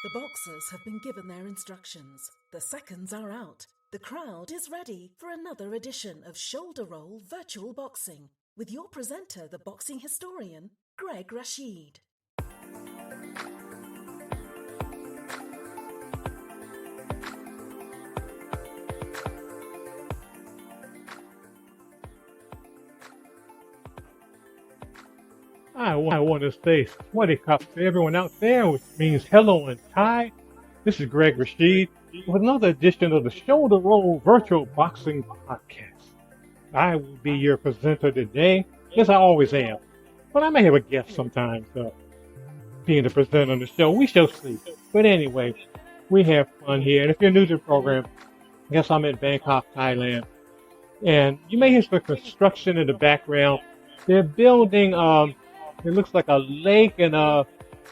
The boxers have been given their instructions. The seconds are out. The crowd is ready for another edition of Shoulder Roll Virtual Boxing with your presenter, the boxing historian, Greg Rashid. I want to say sweaty cup to everyone out there, which means hello in Thai. This is Greg Rashid with another edition of the Shoulder Roll Virtual Boxing Podcast. I will be your presenter today, as I always am, but I may have a guest sometimes being the presenter on the show. We shall see. But anyway, we have fun here. And if you're new to the program, I guess I'm in Bangkok, Thailand. And you may hear some construction in the background. They're building it looks like a lake and a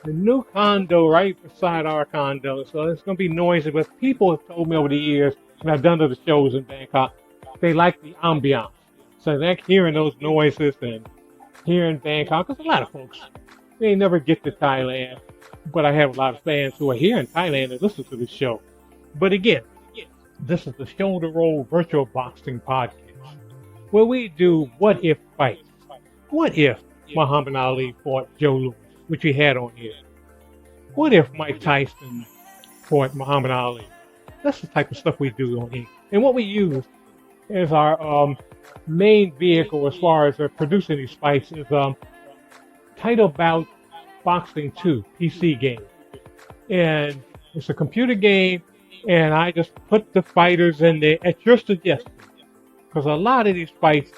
new condo right beside our condo. So it's going to be noisy. But people have told me over the years, when I've done other shows in Bangkok, they like the ambiance. So they're hearing those noises and here in Bangkok, because a lot of folks, they never get to Thailand. But I have a lot of fans who are here in Thailand and listen to the show. But again, this is the Shoulder Roll Virtual Boxing Podcast, where we do what if fights. What if Muhammad Ali fought Joe Louis, which we had on here? What if Mike Tyson fought Muhammad Ali? That's the type of stuff we do on here. And what we use as our main vehicle as far as producing these fights is Title Bout Boxing 2 PC game. And it's a computer game, and I just put the fighters in there at your suggestion. Because a lot of these fights,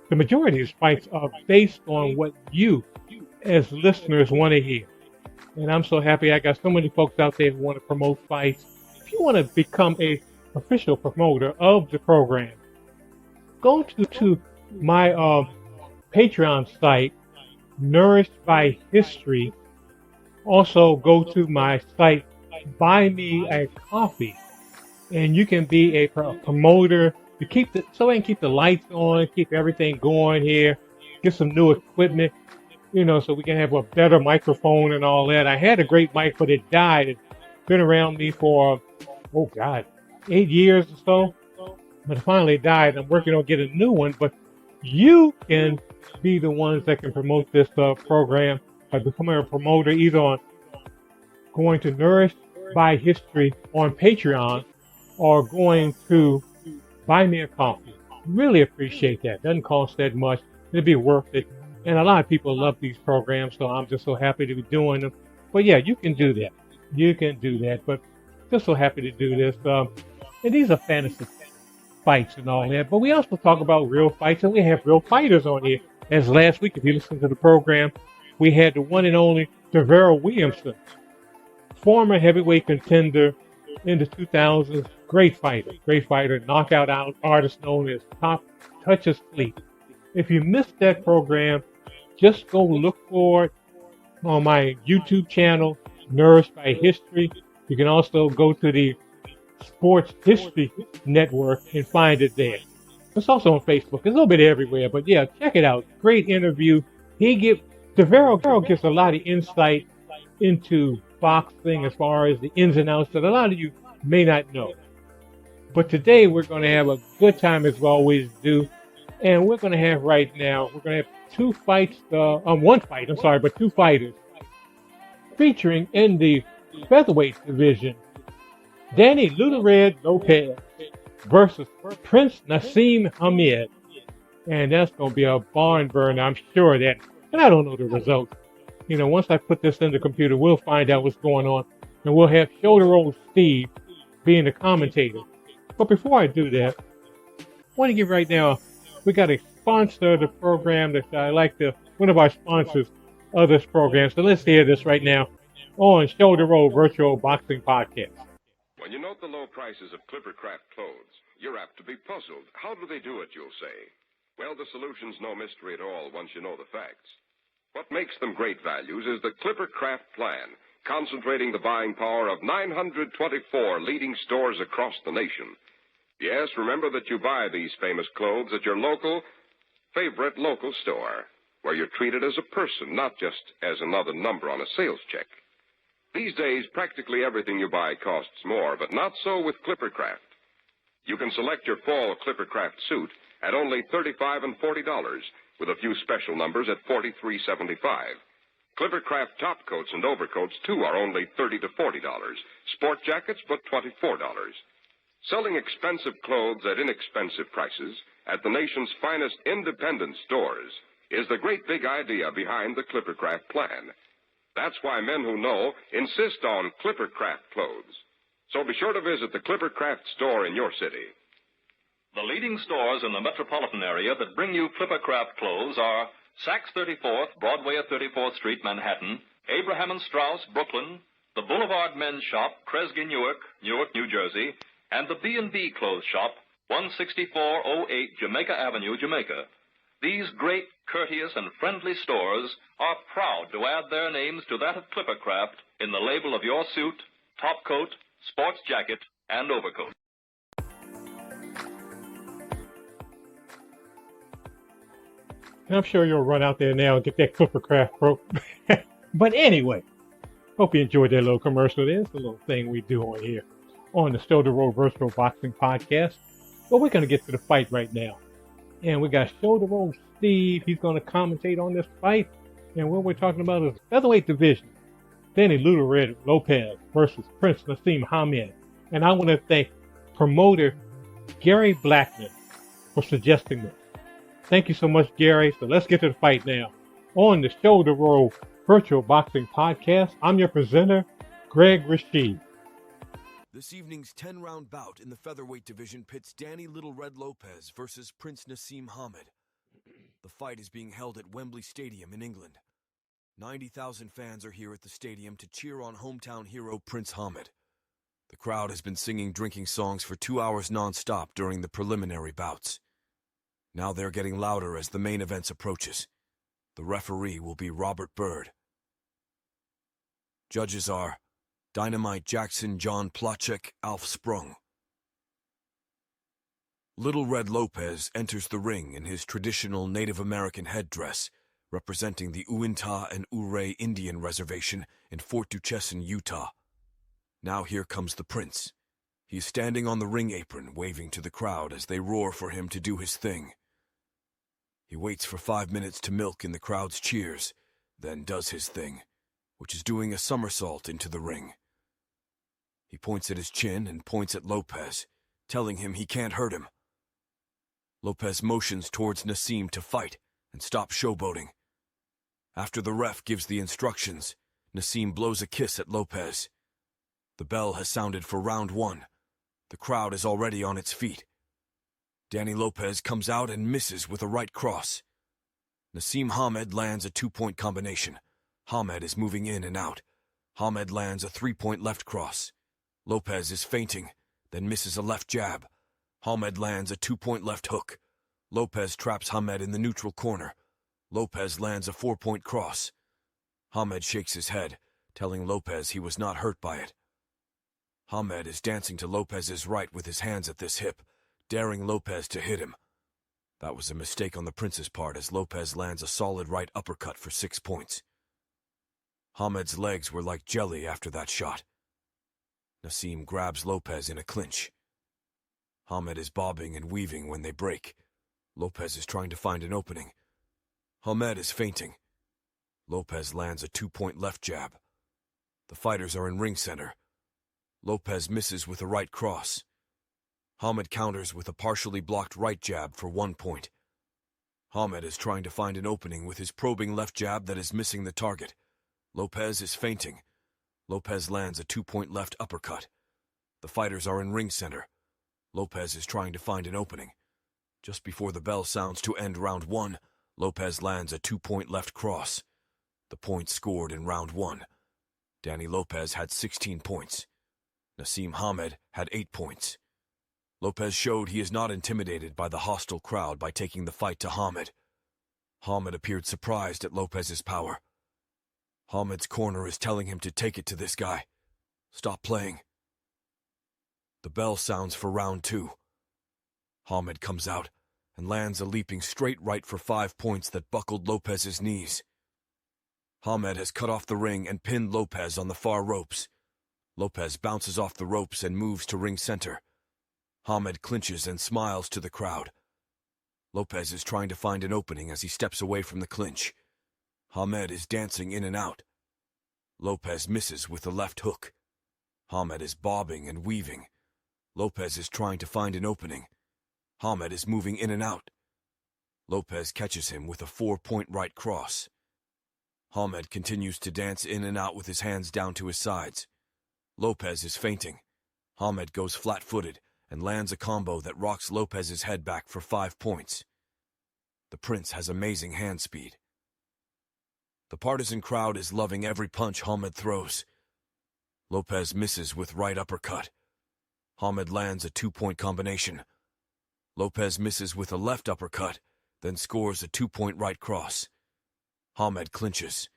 the majority of these fights are based on what you, as listeners, want to hear. And I'm so happy I got so many folks out there who want to promote fights. If you want to become a official promoter of the program, go to my Patreon site, Nourished by History. Also, go to my site, Buy Me a Coffee, and you can be a promoter. To keep the lights on, keep everything going here, get some new equipment, so we can have a better microphone and all that. I had a great mic, but it died. It's been around me for, 8 years or so, but it finally died. I'm working on getting a new one, but you can be the ones that can promote this program by becoming a promoter, either on going to Nourished by History on Patreon or going to Buy Me a Coffee. Really appreciate that. Doesn't cost that much. It'd be worth it. And a lot of people love these programs, so I'm just so happy to be doing them. But yeah, you can do that. You can do that. But just so happy to do this. And these are fantasy fights and all that. But we also talk about real fights, and we have real fighters on here. As last week, if you listen to the program, we had the one and only Devera Williamson, former heavyweight contender in the 2000s. Great fighter, knockout artist known as Top Touches Fleet. If you missed that program, just go look for it on my YouTube channel, Nourished by History. You can also go to the Sports History Network and find it there. It's also on Facebook. It's a little bit everywhere, but yeah, check it out. Great interview. Devera gives a lot of insight into boxing as far as the ins and outs that a lot of you may not know. But today we're going to have a good time as we always do. And we're going to have right now, we're going to have two fighters featuring in the featherweight division. Danny Red Lopez versus Prince Naseem Hamed. And that's going to be a barn burner, I'm sure of that. And I don't know the results. Once I put this in the computer, we'll find out what's going on. And we'll have Shoulder Roll Steve being the commentator. But before I do that, I want to give right now, we got a sponsor of the program that I like one of our sponsors of this program. So let's hear this right now on Shoulder Roll Virtual Boxing Podcast. When you note the low prices of Clippercraft clothes, you're apt to be puzzled. How do they do it, you'll say? Well, the solution's no mystery at all once you know the facts. What makes them great values is the Clippercraft plan, concentrating the buying power of 924 leading stores across the nation. Yes, remember that you buy these famous clothes at your favorite local store, where you're treated as a person, not just as another number on a sales check. These days, practically everything you buy costs more, but not so with Clippercraft. You can select your fall Clippercraft suit at only $35 and $40, with a few special numbers at $43.75. Clippercraft top coats and overcoats, too, are only $30 to $40. Sport jackets, but $24. Selling expensive clothes at inexpensive prices at the nation's finest independent stores is the great big idea behind the Clippercraft plan. That's why men who know insist on Clippercraft clothes. So be sure to visit the Clippercraft store in your city. The leading stores in the metropolitan area that bring you Clippercraft clothes are Saks 34th, Broadway at 34th Street, Manhattan, Abraham and Straus, Brooklyn, the Boulevard Men's Shop, Kresge, Newark, New Jersey, and the B&B Clothes Shop, 16408 Jamaica Avenue, Jamaica. These great, courteous, and friendly stores are proud to add their names to that of Clippercraft in the label of your suit, top coat, sports jacket, and overcoat. And I'm sure you'll run out there now and get that Clippercraft pro. But anyway, hope you enjoyed that little commercial there. It's a little thing we do on here on the Shoulder Roll Virtual Boxing Podcast. Well, we're going to get to the fight right now. And we got Shoulder Roll Steve. He's going to commentate on this fight. And what we're talking about is the featherweight division. Danny Little Red Lopez versus Prince Naseem Hamed. And I want to thank promoter Gary Blackman for suggesting this. Thank you so much, Gary. So let's get to the fight now. On the Shoulder Roll Virtual Boxing Podcast, I'm your presenter, Greg Rashid. This evening's 10-round bout in the featherweight division pits Danny Little Red Lopez versus Prince Naseem Hamed. The fight is being held at Wembley Stadium in England. 90,000 fans are here at the stadium to cheer on hometown hero Prince Hamed. The crowd has been singing drinking songs for 2 hours non-stop during the preliminary bouts. Now they're getting louder as the main event approaches. The referee will be Robert Bird. Judges are Dynamite Jackson, John Plachek, Alf Sprung. Little Red Lopez enters the ring in his traditional Native American headdress, representing the Uintah and Ouray Indian Reservation in Fort Duchesne, Utah. Now here comes the Prince. He is standing on the ring apron, waving to the crowd as they roar for him to do his thing. He waits for 5 minutes to milk in the crowd's cheers, then does his thing, which is doing a somersault into the ring. He points at his chin and points at Lopez, telling him he can't hurt him. Lopez motions towards Naseem to fight and stop showboating. After the ref gives the instructions, Naseem blows a kiss at Lopez. The bell has sounded for round one. The crowd is already on its feet. Danny Lopez comes out and misses with a right cross. Naseem Hamed lands a two-point combination. Hamed is moving in and out. Hamed lands a three-point left cross. Lopez is feinting, then misses a left jab. Hamed lands a two-point left hook. Lopez traps Hamed in the neutral corner. Lopez lands a four-point cross. Hamed shakes his head, telling Lopez he was not hurt by it. Hamed is dancing to Lopez's right with his hands at this hip, daring Lopez to hit him. That was a mistake on the Prince's part as Lopez lands a solid right uppercut for 6 points. Hamed's legs were like jelly after that shot. Naseem grabs Lopez in a clinch. Hamed is bobbing and weaving when they break. Lopez is trying to find an opening. Hamed is feinting. Lopez lands a two-point left jab. The fighters are in ring center. Lopez misses with a right cross. Hamed counters with a partially blocked right jab for 1 point. Hamed is trying to find an opening with his probing left jab that is missing the target. Lopez is feinting. Lopez lands a two-point left uppercut. The fighters are in ring center. Lopez is trying to find an opening. Just before the bell sounds to end round one, Lopez lands a two-point left cross. The points scored in round one. Danny Lopez had 16 points. Naseem Hamed had 8 points. Lopez showed he is not intimidated by the hostile crowd by taking the fight to Hamed. Hamed appeared surprised at Lopez's power. Hamed's corner is telling him to take it to this guy. Stop playing. The bell sounds for round two. Hamed comes out and lands a leaping straight right for 5 points that buckled Lopez's knees. Hamed has cut off the ring and pinned Lopez on the far ropes. Lopez bounces off the ropes and moves to ring center. Hamed clinches and smiles to the crowd. Lopez is trying to find an opening as he steps away from the clinch. Hamed is dancing in and out. Lopez misses with the left hook. Hamed is bobbing and weaving. Lopez is trying to find an opening. Hamed is moving in and out. Lopez catches him with a 4-point right cross. Hamed continues to dance in and out with his hands down to his sides. Lopez is feinting. Hamed goes flat-footed and lands a combo that rocks Lopez's head back for 5 points. The Prince has amazing hand speed. The partisan crowd is loving every punch Hamed throws. Lopez misses with right uppercut. Hamed lands a 2-point combination. Lopez misses with a left uppercut, then scores a 2-point right cross. Hamed clinches.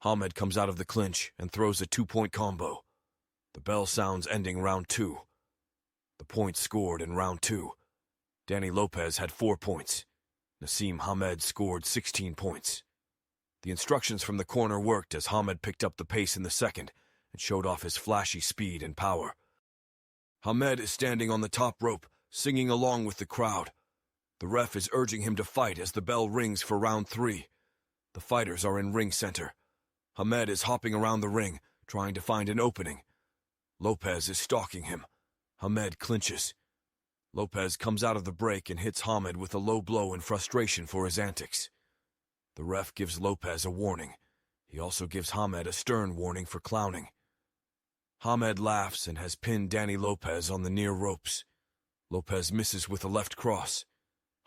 Hamed comes out of the clinch and throws a 2-point combo. The bell sounds ending round 2. The points scored in round 2. Danny Lopez had 4 points. Naseem Hamed scored 16 points. The instructions from the corner worked as Hamed picked up the pace in the second and showed off his flashy speed and power. Hamed is standing on the top rope, singing along with the crowd. The ref is urging him to fight as the bell rings for round 3. The fighters are in ring center. Hamed is hopping around the ring, trying to find an opening. Lopez is stalking him. Hamed clinches. Lopez comes out of the break and hits Hamed with a low blow in frustration for his antics. The ref gives Lopez a warning. He also gives Hamed a stern warning for clowning. Hamed laughs and has pinned Danny Lopez on the near ropes. Lopez misses with a left cross.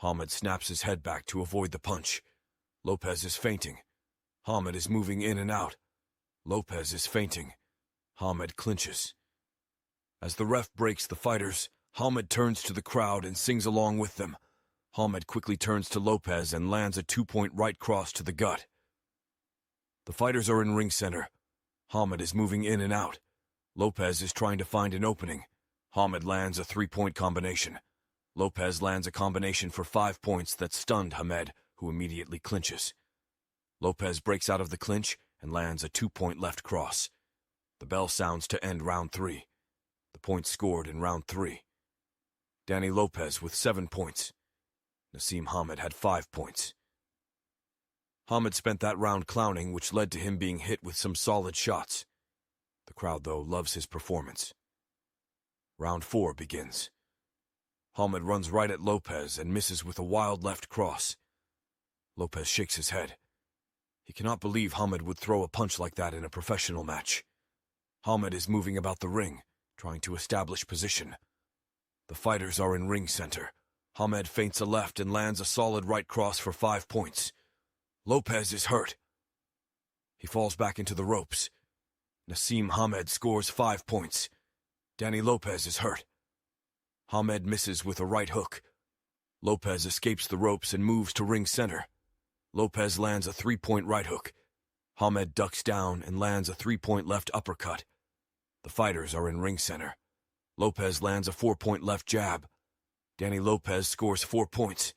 Hamed snaps his head back to avoid the punch. Lopez is feinting. Hamed is moving in and out. Lopez is feinting. Hamed clinches. As the ref breaks the fighters, Hamed turns to the crowd and sings along with them. Hamed quickly turns to Lopez and lands a 2-point right cross to the gut. The fighters are in ring center. Hamed is moving in and out. Lopez is trying to find an opening. Hamed lands a 3-point combination. Lopez lands a combination for 5 points that stunned Hamed, who immediately clinches. Lopez breaks out of the clinch and lands a 2-point left cross. The bell sounds to end round 3. The points scored in round 3. Danny Lopez with 7 points. Naseem Hamed had 5 points. Hamed spent that round clowning, which led to him being hit with some solid shots. The crowd, though, loves his performance. Round 4 begins. Hamed runs right at Lopez and misses with a wild left cross. Lopez shakes his head. He cannot believe Hamed would throw a punch like that in a professional match. Hamed is moving about the ring, trying to establish position. The fighters are in ring center. Hamed feints a left and lands a solid right cross for 5 points. Lopez is hurt. He falls back into the ropes. Naseem Hamed scores 5 points. Danny Lopez is hurt. Hamed misses with a right hook. Lopez escapes the ropes and moves to ring center. Lopez lands a 3-point right hook. Hamed ducks down and lands a 3-point left uppercut. The fighters are in ring center. Lopez lands a 4-point left jab. Danny Lopez scores 4 points.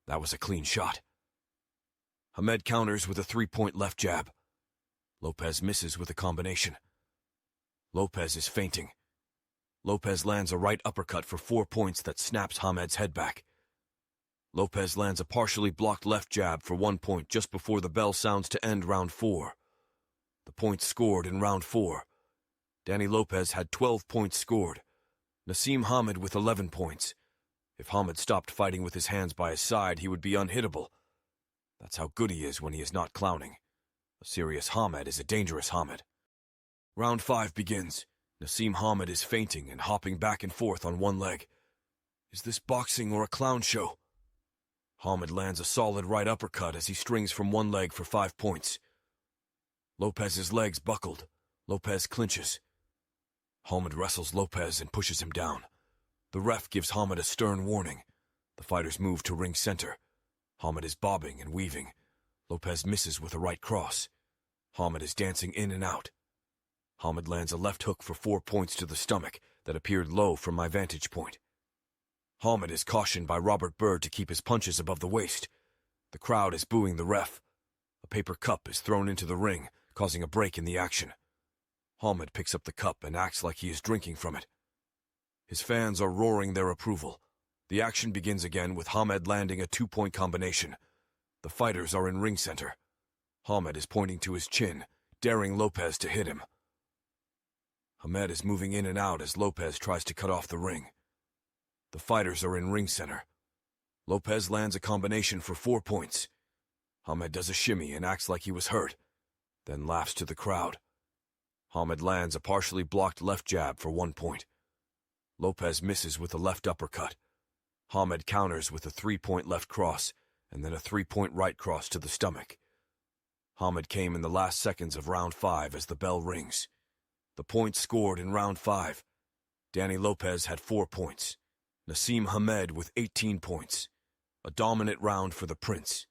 That was a clean shot. Hamed counters with a 3-point left jab. Lopez misses with a combination. Lopez is feinting. Lopez lands a right uppercut for 4 points that snaps Hamed's head back. Lopez lands a partially blocked left jab for 1 point just before the bell sounds to end round 4. The points scored in round 4. Danny Lopez had 12 points scored. Naseem Hamed with 11 points. If Hamed stopped fighting with his hands by his side, he would be unhittable. That's how good he is when he is not clowning. A serious Hamed is a dangerous Hamed. Round 5 begins. Naseem Hamed is feinting and hopping back and forth on one leg. Is this boxing or a clown show? Hamed lands a solid right uppercut as he strings from one leg for 5 points. Lopez's legs buckled. Lopez clinches. Hamed wrestles Lopez and pushes him down. The ref gives Hamed a stern warning. The fighters move to ring center. Hamed is bobbing and weaving. Lopez misses with a right cross. Hamed is dancing in and out. Hamed lands a left hook for 4 points to the stomach that appeared low from my vantage point. Hamed is cautioned by Robert Byrd to keep his punches above the waist. The crowd is booing the ref. A paper cup is thrown into the ring, causing a break in the action. Hamed picks up the cup and acts like he is drinking from it. His fans are roaring their approval. The action begins again with Hamed landing a 2-point combination. The fighters are in ring center. Hamed is pointing to his chin, daring Lopez to hit him. Hamed is moving in and out as Lopez tries to cut off the ring. The fighters are in ring center. Lopez lands a combination for 4 points. Hamed does a shimmy and acts like he was hurt, then laughs to the crowd. Hamed lands a partially blocked left jab for 1 point. Lopez misses with a left uppercut. Hamed counters with a 3-point left cross, and then a 3-point right cross to the stomach. Hamed came in the last seconds of round 5 as the bell rings. The points scored in round 5. Danny Lopez had 4 points. Naseem Hamed with 18 points. A dominant round for the Prince.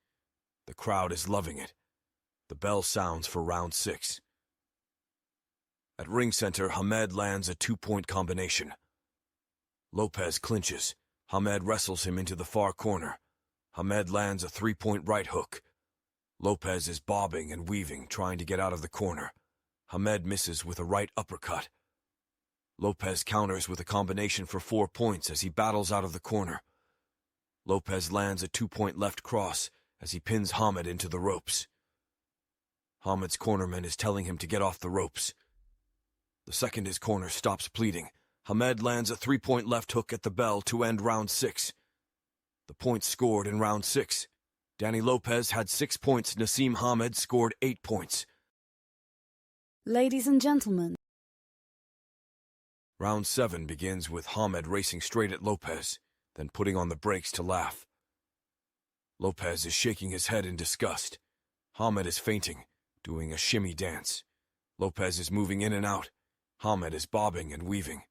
The crowd is loving it. The bell sounds for round 6. At ring center, Hamed lands a 2-point combination. Lopez clinches. Hamed wrestles him into the far corner. Hamed lands a 3-point right hook. Lopez is bobbing and weaving, trying to get out of the corner. Hamed misses with a right uppercut. Lopez counters with a combination for 4 points as he battles out of the corner. Lopez lands a 2-point left cross as he pins Hamed into the ropes. Hamed's cornerman is telling him to get off the ropes. The second his corner stops pleading, Hamed lands a 3-point left hook at the bell to end round 6. The points scored in round 6. Danny Lopez had 6 points. Naseem Hamed scored 8 points. Ladies and gentlemen. Round 7 begins with Hamed racing straight at Lopez, then putting on the brakes to laugh. Lopez is shaking his head in disgust. Hamed is fainting, doing a shimmy dance. Lopez is moving in and out. Hamed is bobbing and weaving.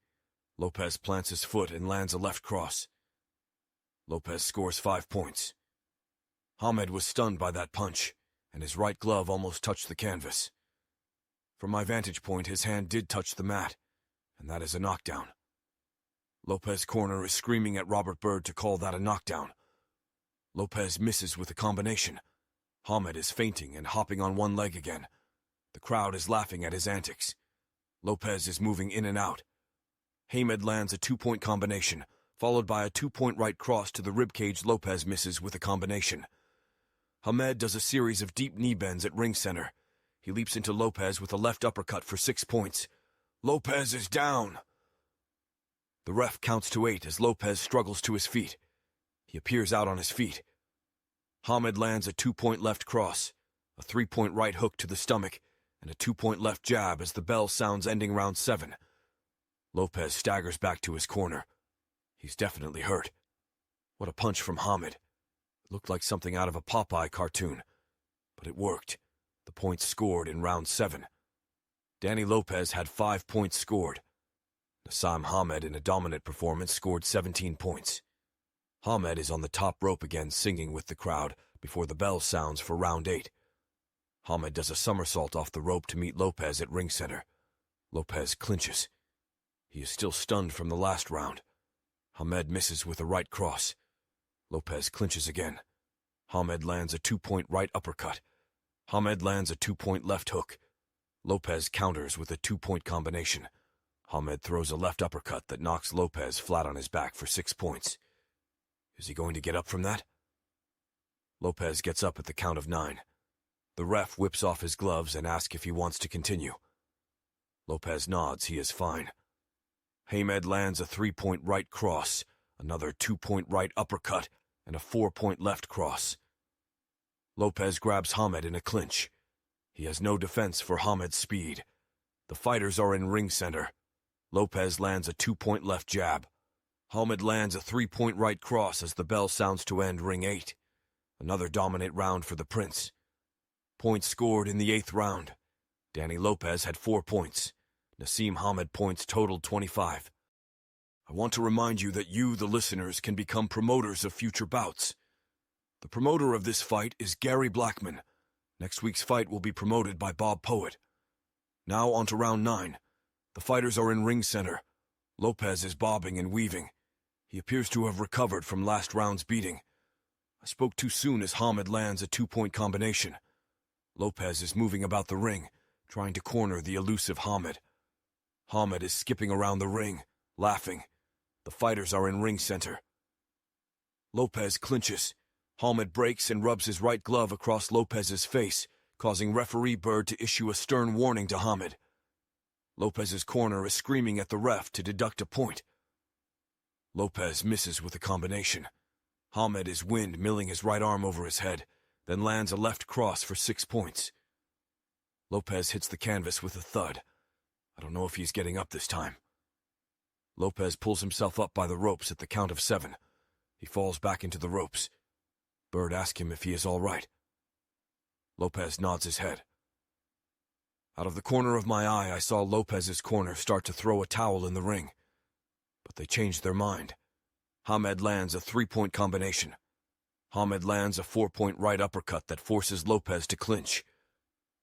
Lopez plants his foot and lands a left cross. Lopez scores 5 points. Hamed was stunned by that punch, and his right glove almost touched the canvas. From my vantage point, his hand did touch the mat, and that is a knockdown. Lopez corner is screaming at Robert Byrd to call that a knockdown. Lopez misses with a combination. Hamed is fainting and hopping on one leg again. The crowd is laughing at his antics. Lopez is moving in and out. Hamed lands a 2-point combination, followed by a 2-point right cross to the ribcage. Lopez misses with a combination. Hamed does a series of deep knee bends at ring center. He leaps into Lopez with a left uppercut for 6 points. Lopez is down. The ref counts to 8 as Lopez struggles to his feet. He appears out on his feet. Hamed lands a 2-point left cross, a 3-point right hook to the stomach, and a 2-point left jab as the bell sounds ending round 7. Lopez staggers back to his corner. He's definitely hurt. What a punch from Hamed. It looked like something out of a Popeye cartoon. But it worked. The points scored in round 7. Danny Lopez had 5 points scored. Naseem Hamed, in a dominant performance, scored 17 points. Hamed is on the top rope again, singing with the crowd before the bell sounds for round 8. Hamed does a somersault off the rope to meet Lopez at ring center. Lopez clinches. He is still stunned from the last round. Hamed misses with a right cross. Lopez clinches again. Hamed lands a 2-point right uppercut. Hamed lands a 2-point left hook. Lopez counters with a 2-point combination. Hamed throws a left uppercut that knocks Lopez flat on his back for 6 points. Is he going to get up from that? Lopez gets up at the count of 9. The ref whips off his gloves and asks if he wants to continue. Lopez nods. He is fine. Hamed lands a 3-point right cross, another 2-point right uppercut, and a 4-point left cross. Lopez grabs Hamed in a clinch. He has no defense for Hamed's speed. The fighters are in ring center. Lopez lands a 2-point left jab. Hamed lands a 3-point right cross as the bell sounds to end ring 8. Another dominant round for the Prince. Points scored in the 8th round. Danny Lopez had 4 points. Naseem Hamed points totaled 25. I want to remind you that you, the listeners, can become promoters of future bouts. The promoter of this fight is Gary Blackman. Next week's fight will be promoted by Bob Poet. Now on to round 9. The fighters are in ring center. Lopez is bobbing and weaving. He appears to have recovered from last round's beating. I spoke too soon as Hamed lands a 2-point combination. Lopez is moving about the ring, trying to corner the elusive Hamed. Hamed is skipping around the ring, laughing. The fighters are in ring center. Lopez clinches. Hamed breaks and rubs his right glove across Lopez's face, causing referee Bird to issue a stern warning to Hamed. Lopez's corner is screaming at the ref to deduct a point. Lopez misses with a combination. Hamed is windmilling his right arm over his head, then lands a left cross for 6 points. Lopez hits the canvas with a thud. I don't know if he's getting up this time. Lopez pulls himself up by the ropes at the count of 7. He falls back into the ropes. Bird asks him if he is all right. Lopez nods his head. Out of the corner of my eye, I saw Lopez's corner start to throw a towel in the ring. But they changed their mind. Hamed lands a 3-point combination. Hamed lands a 4-point right uppercut that forces Lopez to clinch.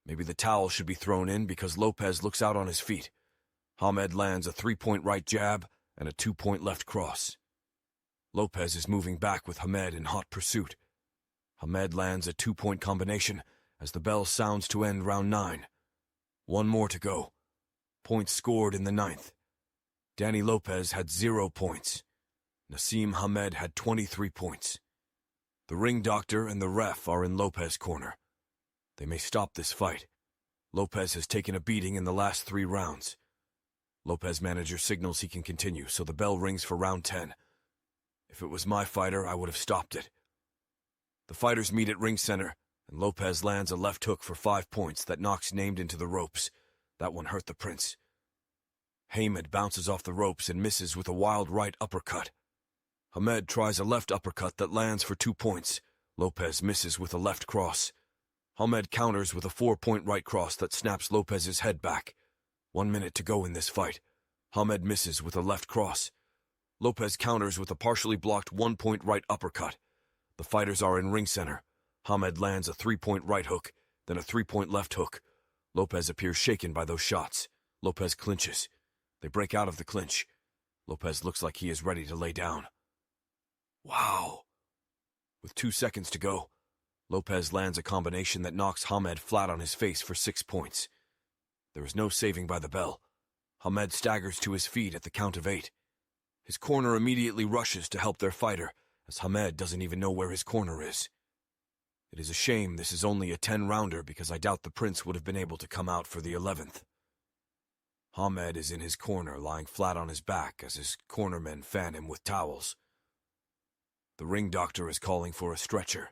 Maybe the towel should be thrown in because Lopez looks out on his feet. Hamed lands a 3-point right jab and a 2-point left cross. Lopez is moving back with Hamed in hot pursuit. Hamed lands a 2-point combination as the bell sounds to end round 9. 1 more to go. Points scored in the 9th. Danny Lopez had 0 points. Naseem Hamed had 23 points. The ring doctor and the ref are in Lopez's corner. They may stop this fight. Lopez has taken a beating in the last 3 rounds. Lopez manager signals he can continue, so the bell rings for round 10. If it was my fighter, I would have stopped it. The fighters meet at ring center, and Lopez lands a left hook for 5 points that knocks Named into the ropes. That one hurt the Prince. Hamed bounces off the ropes and misses with a wild right uppercut. Hamed tries a left uppercut that lands for 2 points. Lopez misses with a left cross. Hamed counters with a 4-point right cross that snaps Lopez's head back. 1 minute to go in this fight. Hamed misses with a left cross. Lopez counters with a partially blocked 1-point right uppercut. The fighters are in ring center. Hamed lands a 3-point right hook, then a 3-point left hook. Lopez appears shaken by those shots. Lopez clinches. They break out of the clinch. Lopez looks like he is ready to lay down. Wow! With 2 seconds to go, Lopez lands a combination that knocks Hamed flat on his face for 6 points. There is no saving by the bell. Hamed staggers to his feet at the count of 8. His corner immediately rushes to help their fighter, as Hamed doesn't even know where his corner is. It is a shame this is only a 10-rounder because I doubt the Prince would have been able to come out for the 11th. Hamed is in his corner, lying flat on his back as his cornermen fan him with towels. The ring doctor is calling for a stretcher.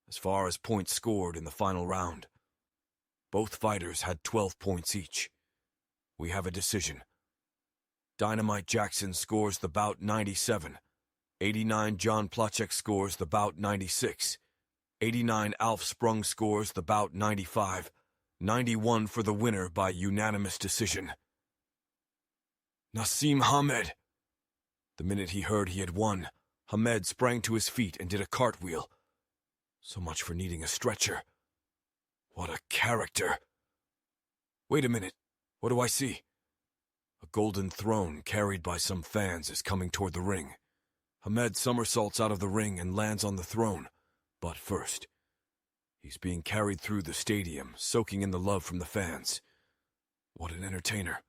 As far as points scored in the final round, both fighters had 12 points each. We have a decision. Dynamite Jackson scores the bout 97. 89 John Plachek scores the bout 96. 89 Alf Sprung scores the bout 95. 91 for the winner by unanimous decision. Naseem Hamed. The minute he heard he had won, Hamed sprang to his feet and did a cartwheel. So much for needing a stretcher. What a character. Wait a minute. What do I see? A golden throne carried by some fans is coming toward the ring. Hamed somersaults out of the ring and lands on the throne. But first, he's being carried through the stadium, soaking in the love from the fans. What an entertainer.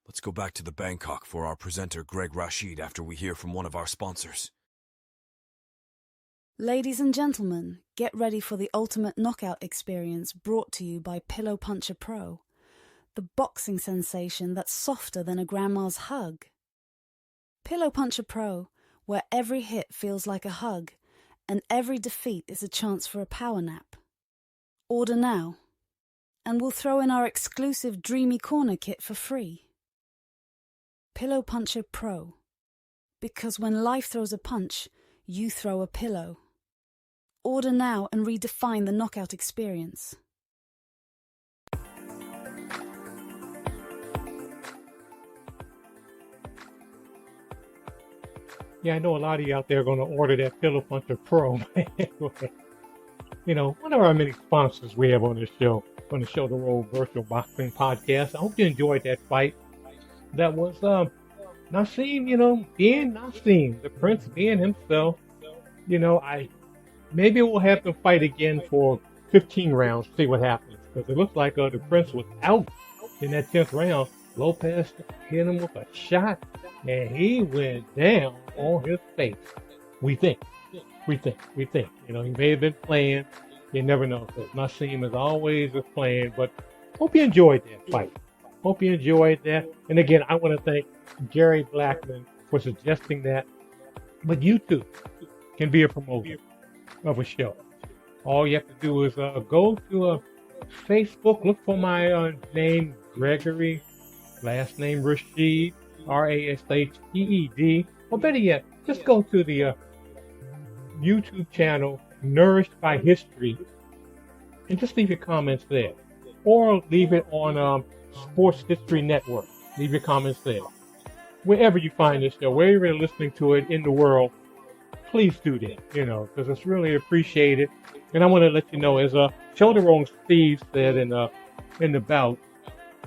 Let's go back to the Bangkok for our presenter Greg Rashid after we hear from one of our sponsors. Ladies and gentlemen, get ready for the ultimate knockout experience brought to you by Pillow Puncher Pro, the boxing sensation that's softer than a grandma's hug. Pillow Puncher Pro, where every hit feels like a hug, and every defeat is a chance for a power nap. Order now, and we'll throw in our exclusive Dreamy Corner kit for free. Pillow Puncher Pro, because when life throws a punch, you throw a pillow. Order now and redefine the knockout experience. Yeah, I know a lot of you out there are going to order that Pillow Puncher Pro. You know, one of our many sponsors we have on this show, on the Show the Road Virtual Boxing Podcast. I hope you enjoyed that fight. That was Naseem, being Naseem, the Prince being himself. Maybe we'll have to fight again for 15 rounds, see what happens. Because it looks like the Prince was out in that 10th round. Lopez hit him with a shot, and he went down on his face. We think. You know, he may have been playing. You never know. Because Naseem is always playing. But hope you enjoyed that fight. Hope you enjoyed that. And again, I want to thank Gary Blackman for suggesting that. But you too can be a promoter of a show. All you have to do is go to Facebook, look for my name, Gregory, last name Rashid, Rasheed, or better yet, just go to the YouTube channel, Nourished by History, and just leave your comments there. Or leave it on Sports History Network. Leave your comments there. Wherever you find this show, wherever you're listening to it in the world, please do that, you know, because it's really appreciated. And I want to let you know, as Shoulder Roll Steve said in the bout,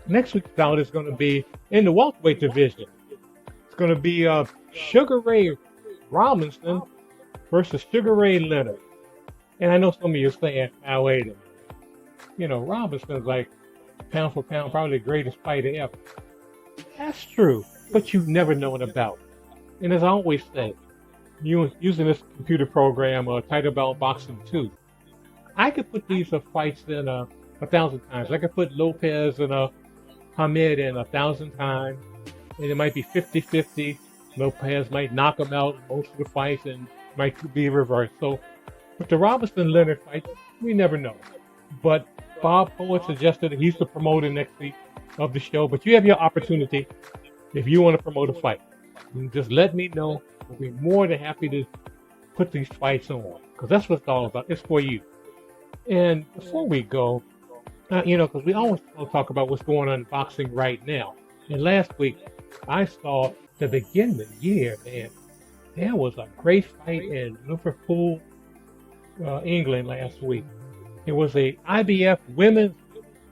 next week's bout is going to be in the welterweight division. It's going to be Sugar Ray Robinson versus Sugar Ray Leonard. And I know some of you are saying, "Oh, wait a minute. You know, Robinson's like pound for pound, probably the greatest fighter ever." That's true, but you never know in a bout. And as I always say, using this computer program, Bout Boxing 2, I could put these fights in 1,000 times. I could put Lopez and Hamed in 1,000 times, and it might be 50-50. Lopez might knock him out in most of the fights, and might be reversed. So, with the Robinson-Leonard fight, we never know. But Bob Poet suggested that he's the promoter next week of the show. But you have your opportunity if you want to promote a fight. You just let me know. We'll be more than happy to put these fights on, because that's what it's all about. It's for you. And before we go, you know, because we always talk about what's going on in boxing right now. And last week, I saw to begin the year, man, there was a great fight in Liverpool, England last week. It was a IBF Women's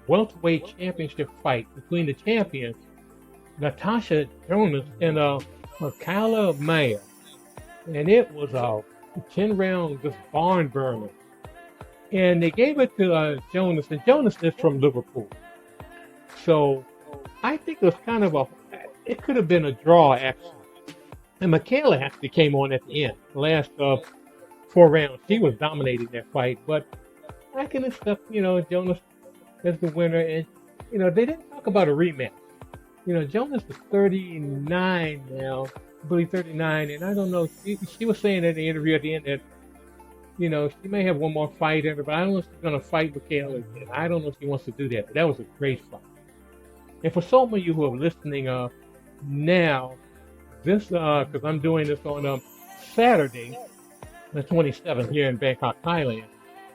Welterweight Championship fight between the champions, Natasha Jonas and Michaela Mayer. And it was a 10-round just barn burner. And they gave it to Jonas, and Jonas is from Liverpool. So I think it was kind of it could have been a draw, actually. And Michaela actually came on at the end, the last 4 rounds. She was dominating that fight, but I can accept, you know, Jonas as the winner. And, you know, they didn't talk about a rematch. You know, Jonas is 39 now, I believe 39, and I don't know, she was saying in the interview at the end that, you know, she may have one more fight in her, but I don't know if she's going to fight Michaela again. I don't know if she wants to do that, but that was a great fight. And for some of you who are listening now, this, because I'm doing this on Saturday, the 27th, here in Bangkok, Thailand.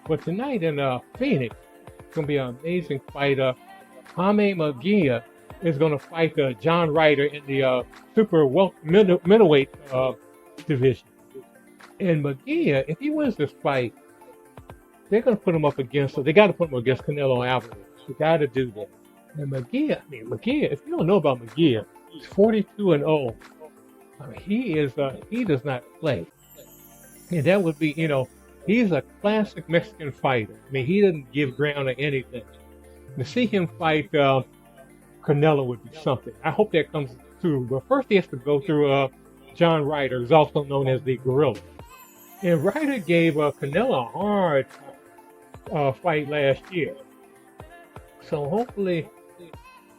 But tonight in Phoenix, it's going to be an amazing fight. Jaime Magia is going to fight John Ryder in the super middleweight division. And Magia, if he wins this fight, they're going to put him up against, they got to put him against Canelo Alvarez. You got to do that. And Magia, if you don't know about Magia, he's 42-0. I mean, he does not play. And that would be, you know, he's a classic Mexican fighter. I mean, he doesn't give ground to anything. To see him fight Canelo would be something. I hope that comes through. But first he has to go through John Ryder, who's also known as the Gorilla. And Ryder gave Canelo a hard fight last year. So hopefully,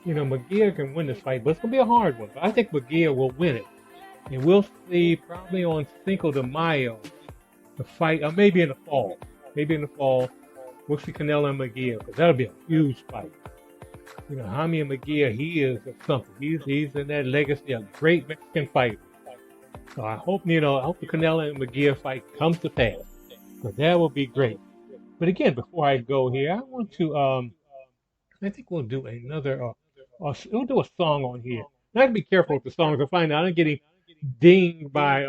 you know, Magia can win this fight. But it's going to be a hard one. But I think Magia will win it. And we'll see probably on Cinco de Mayo the fight, or maybe in the fall. Maybe in the fall, we'll see Canelo and Magia, because that'll be a huge fight. You know, Jaime Magia, he is something. He's in that legacy, a great Mexican fighter. So I hope, you know, I hope the Canelo and Magia fight comes to pass, because that will be great. But again, before I go here, I want to, I think we'll do another, we'll do a song on here. And I have to be careful with the songs. I find out I'm getting dinged by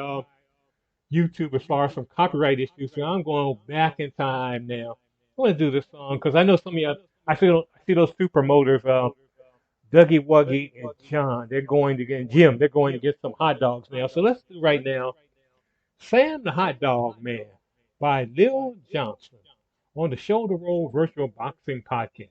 YouTube as far as some copyright issues. So I'm going back in time now. I want to do this song because I know some of you, I see those two promoters, Dougie Wuggy and John. They're going to get, Jim, they're going to get some hot dogs now. So let's do right now Sam the Hot Dog Man by Lil Johnson on the Shoulder Roll Virtual Boxing Podcast.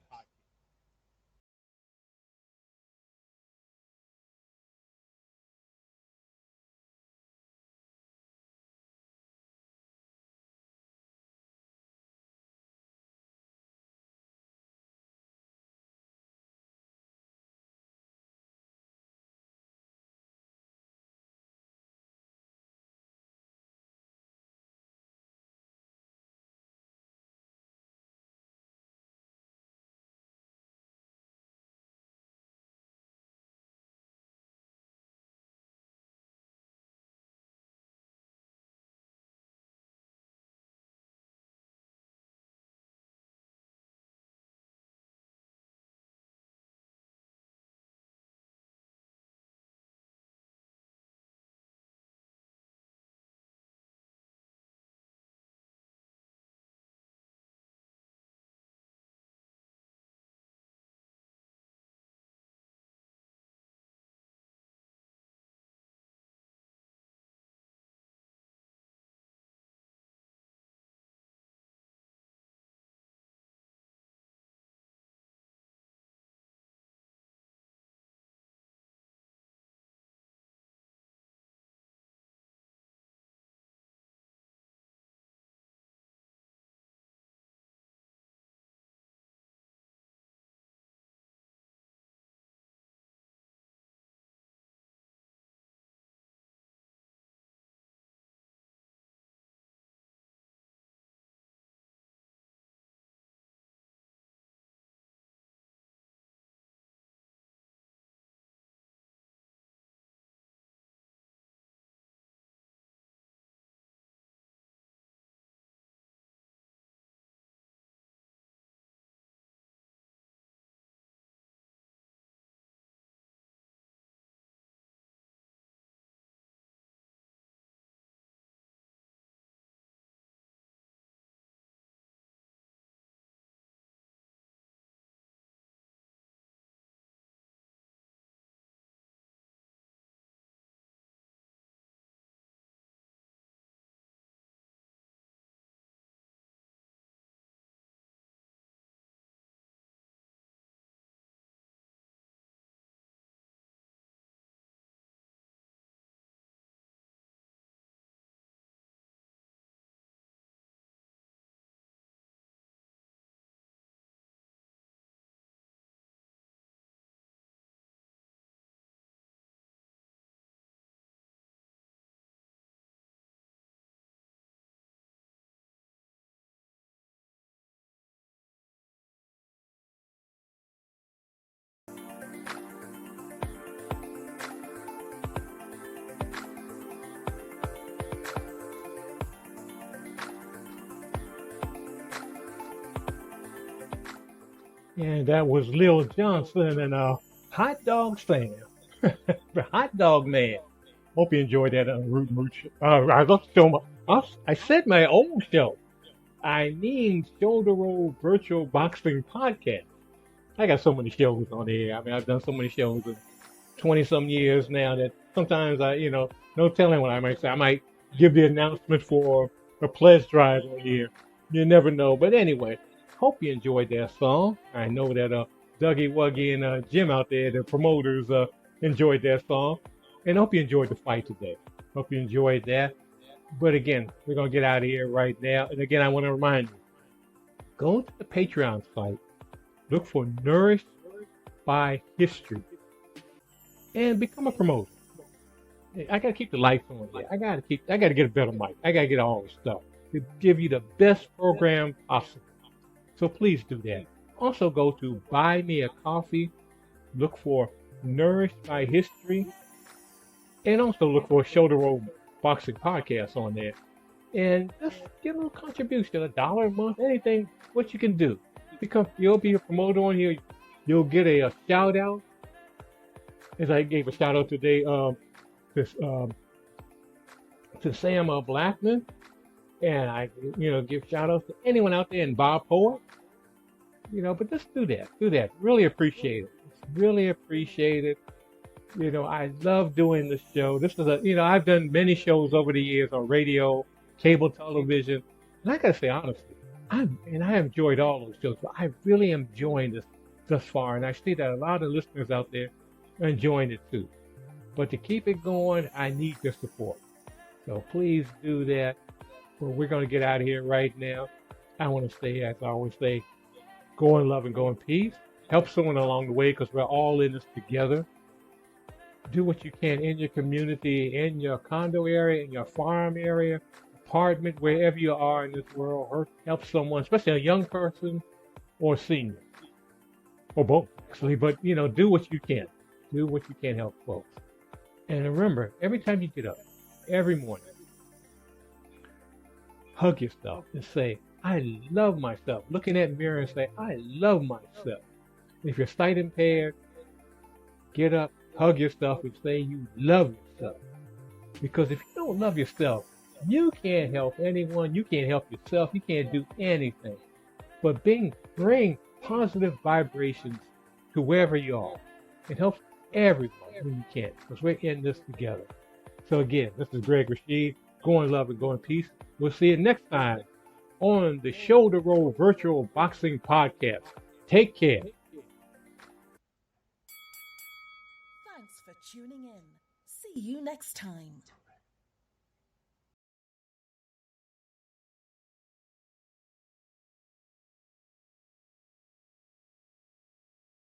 And that was Lil Johnson and Hot Dog Sam, the Hot Dog Man. Hope you enjoyed that Root Mooch. I love so much. I said my own show. I mean Shoulder Roll Virtual Boxing Podcast. I got so many shows on here. I mean, I've done so many shows in 20 some years now that sometimes no telling what I might say. I might give the announcement for a pledge drive on here. You never know. But anyway, hope you enjoyed that song. I know that Dougie Wuggy and Jim out there, the promoters, enjoyed that song. And hope you enjoyed the fight today. Hope you enjoyed that. But again, we're going to get out of here right now. And again, I want to remind you, go to the Patreon site, look for Nourished by History, and become a promoter. I gotta keep the lights on there. I gotta get a better mic. I gotta get all the stuff to give you the best program possible. So please do that. Also go to Buy Me a Coffee, look for Nourished by History, and also look for Shoulder Roll Boxing Podcast on there. And just get a little contribution, $1 a month, anything, what you can do. You'll be a promoter on here. You'll get a shout out. As I gave a shout out today to Sam Blackman, and I give shout outs to anyone out there, and Bob Poet. But just do that. Really appreciate it. Really appreciate it. I love doing this show. This is I've done many shows over the years on radio, cable television, and I gotta say honestly, I enjoyed all those shows, but I really am enjoying this thus far, and I see that a lot of listeners out there are enjoying it too. But to keep it going, I need your support. So please do that. Well, we're going to get out of here right now. I want to say, as I always say, go in love and go in peace. Help someone along the way because we're all in this together. Do what you can in your community, in your condo area, in your farm area, apartment, wherever you are in this world. Help someone, especially a young person or a senior, or both, actually. But, do what you can. Do what you can help folks. And remember, every time you get up, every morning, hug yourself and say, I love myself. Look in that mirror and say, I love myself. If you're sight impaired, get up, hug yourself, and say you love yourself. Because if you don't love yourself, you can't help anyone. You can't help yourself. You can't do anything. But bring positive vibrations to wherever you are. It helps everyone when you can, because we're in this together. So again, this is Greg Rashid. Go in love and go in peace. We'll see you next time on the Shoulder Roll Virtual Boxing Podcast. Take care. Thanks for tuning in. See you next time.